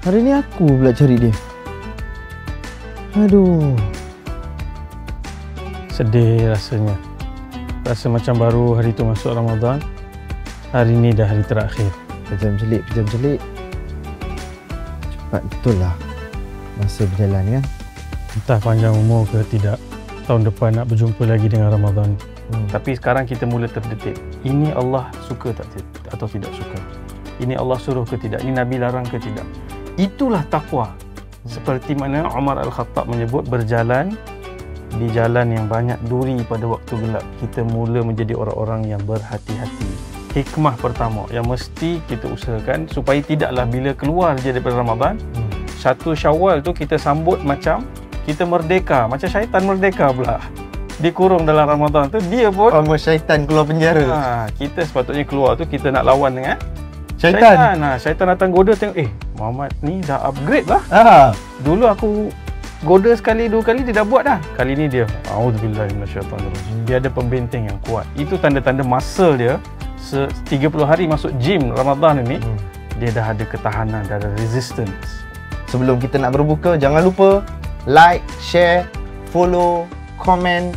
Hari ni aku pula cari dia. Aduh. Sedih rasanya. Rasa macam baru hari tu masuk Ramadan. Hari ni dah hari terakhir. Kejam celik. Cepat betul lah masa berjalan kan. Entah panjang umur ke tidak, tahun depan nak berjumpa lagi dengan Ramadan. Tapi sekarang kita mula terdetik. Ini Allah suka tak atau tidak suka? Ini Allah suruh ke tidak? Ini Nabi larang ke tidak? Itulah takwa. Seperti mana Umar Al-Khattab menyebut, berjalan di jalan yang banyak duri pada waktu gelap. Kita mula menjadi orang-orang yang berhati-hati. Hikmah pertama yang mesti kita usahakan supaya tidaklah bila keluar je daripada Ramadan, 1 Syawal tu kita sambut macam kita merdeka, macam syaitan merdeka pula. Dikurung dalam Ramadan tu, dia pun syaitan keluar penjara. Kita sepatutnya keluar tu kita nak lawan dengan Syaitan. Syaitan datang goda, tengok Muhammad ni dah upgrade lah. Dulu aku goda sekali, 2 kali dia dah buat dah. Kali ni dia a'udzubillahi minasyaitanirrajim. Dia ada pembenteng yang kuat. Itu tanda-tanda muscle dia 30 hari masuk gym Ramadan ini, dia dah ada ketahanan, dah ada resistance. Sebelum kita nak berbuka, jangan lupa like, share, follow, komen